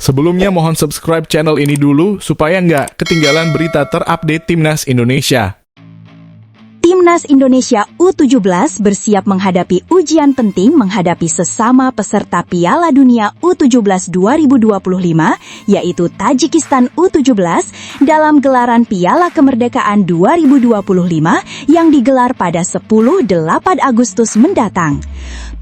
Sebelumnya mohon subscribe channel ini dulu supaya nggak ketinggalan berita terupdate Timnas Indonesia. Timnas Indonesia U17 bersiap menghadapi ujian penting menghadapi sesama peserta Piala Dunia U17 2025, yaitu Tajikistan U17, dalam gelaran Piala Kemerdekaan 2025 yang digelar pada 10-8 Agustus mendatang.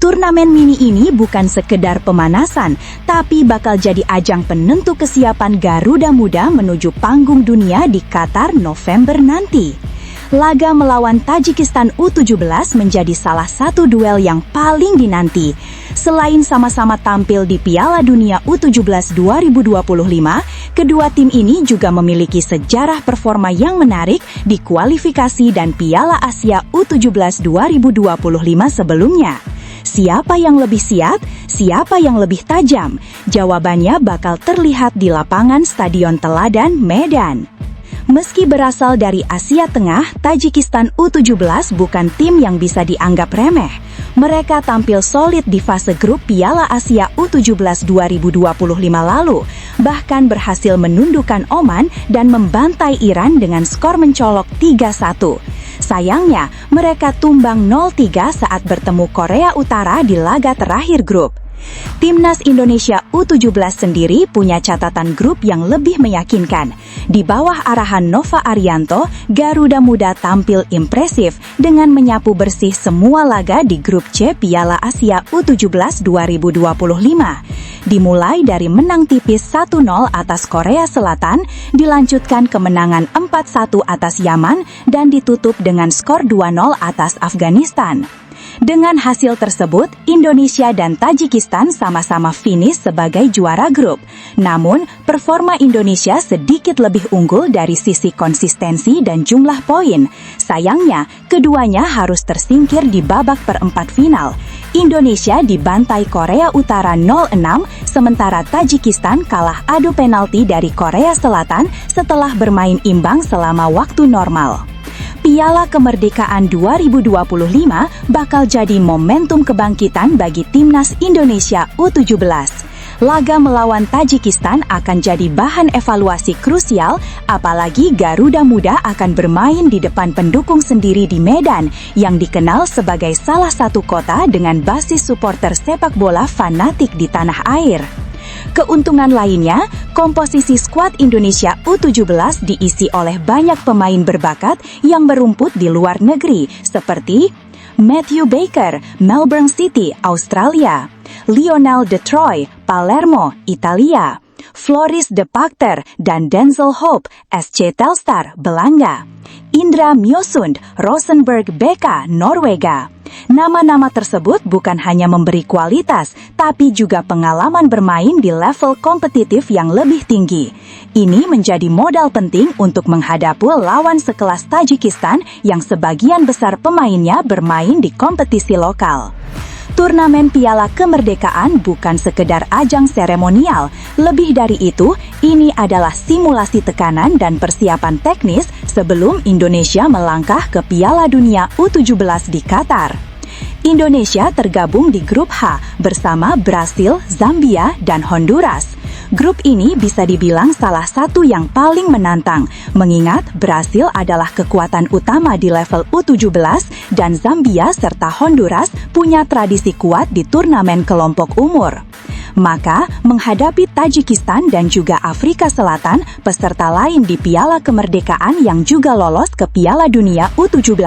Turnamen mini ini bukan sekedar pemanasan, tapi bakal jadi ajang penentu kesiapan Garuda Muda menuju panggung dunia di Qatar November nanti. Laga melawan Tajikistan U17 menjadi salah satu duel yang paling dinanti. Selain sama-sama tampil di Piala Dunia U17 2025, kedua tim ini juga memiliki sejarah performa yang menarik di kualifikasi dan Piala Asia U17 2025 sebelumnya. Siapa yang lebih siap? Siapa yang lebih tajam? Jawabannya bakal terlihat di lapangan Stadion Teladan, Medan. Meski berasal dari Asia Tengah, Tajikistan U17 bukan tim yang bisa dianggap remeh. Mereka tampil solid di fase grup Piala Asia U17 2025 lalu, bahkan berhasil menundukkan Oman dan membantai Iran dengan skor mencolok 3-1. Sayangnya, mereka tumbang 0-3 saat bertemu Korea Utara di laga terakhir grup. Timnas Indonesia U17 sendiri punya catatan grup yang lebih meyakinkan. Di bawah arahan Nova Arianto, Garuda Muda tampil impresif dengan menyapu bersih semua laga di grup C Piala Asia U17 2025. Dimulai dari menang tipis 1-0 atas Korea Selatan, dilanjutkan kemenangan 4-1 atas Yaman, dan ditutup dengan skor 2-0 atas Afghanistan. Dengan hasil tersebut, Indonesia dan Tajikistan sama-sama finish sebagai juara grup. Namun, performa Indonesia sedikit lebih unggul dari sisi konsistensi dan jumlah poin. Sayangnya, keduanya harus tersingkir di babak perempat final. Indonesia dibantai Korea Utara 0-6, sementara Tajikistan kalah adu penalti dari Korea Selatan setelah bermain imbang selama waktu normal. Piala Kemerdekaan 2025 bakal jadi momentum kebangkitan bagi Timnas Indonesia U17. Laga melawan Tajikistan akan jadi bahan evaluasi krusial, apalagi Garuda Muda akan bermain di depan pendukung sendiri di Medan, yang dikenal sebagai salah satu kota dengan basis supporter sepak bola fanatik di tanah air. Keuntungan lainnya, komposisi skuad Indonesia U17 diisi oleh banyak pemain berbakat yang berumput di luar negeri, seperti Matthew Baker, Melbourne City, Australia; Lionel De Troy, Palermo, Italia; Floris De Pachter dan Denzel Hope, SC Telstar, Belanda; Indra Mjøsund, Rosenborg BK, Norwegia. Nama-nama tersebut bukan hanya memberi kualitas, tapi juga pengalaman bermain di level kompetitif yang lebih tinggi. Ini menjadi modal penting untuk menghadapi lawan sekelas Tajikistan yang sebagian besar pemainnya bermain di kompetisi lokal. Turnamen Piala Kemerdekaan bukan sekedar ajang seremonial. Lebih dari itu, ini adalah simulasi tekanan dan persiapan teknis sebelum Indonesia melangkah ke Piala Dunia U17 di Qatar. Indonesia tergabung di grup H bersama Brasil, Zambia, dan Honduras. Grup ini bisa dibilang salah satu yang paling menantang, mengingat Brasil adalah kekuatan utama di level U17 dan Zambia serta Honduras punya tradisi kuat di turnamen kelompok umur. Maka, menghadapi Tajikistan dan juga Afrika Selatan, peserta lain di Piala Kemerdekaan yang juga lolos ke Piala Dunia U17,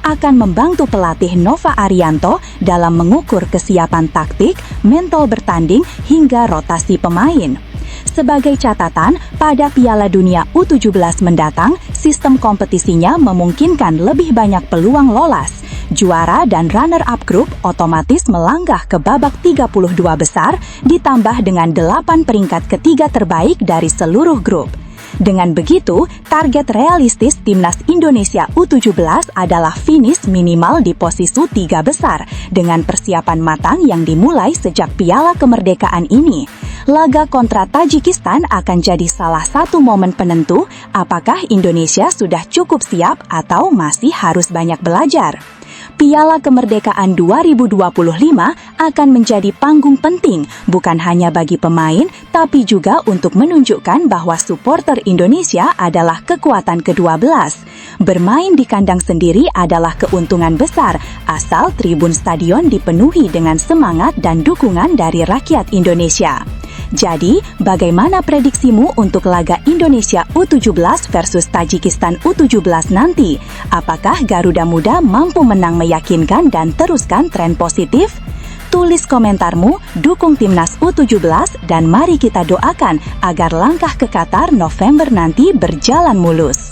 akan membantu pelatih Nova Arianto dalam mengukur kesiapan taktik, mental bertanding, hingga rotasi pemain. Sebagai catatan, pada Piala Dunia U17 mendatang, sistem kompetisinya memungkinkan lebih banyak peluang lolos. Juara dan runner-up grup otomatis melangkah ke babak 32 besar, ditambah dengan 8 peringkat ketiga terbaik dari seluruh grup. Dengan begitu, target realistis Timnas Indonesia U17 adalah finish minimal di posisi 3 besar, dengan persiapan matang yang dimulai sejak Piala Kemerdekaan ini. Laga kontra Tajikistan akan jadi salah satu momen penentu apakah Indonesia sudah cukup siap atau masih harus banyak belajar. Piala Kemerdekaan 2025 akan menjadi panggung penting bukan hanya bagi pemain, tapi juga untuk menunjukkan bahwa supporter Indonesia adalah kekuatan ke-12. Bermain di kandang sendiri adalah keuntungan besar, asal tribun stadion dipenuhi dengan semangat dan dukungan dari rakyat Indonesia. Jadi, bagaimana prediksimu untuk laga Indonesia U17 versus Tajikistan U17 nanti? Apakah Garuda Muda mampu menang meyakinkan dan teruskan tren positif? Tulis komentarmu, dukung Timnas U17, dan mari kita doakan agar langkah ke Qatar November nanti berjalan mulus.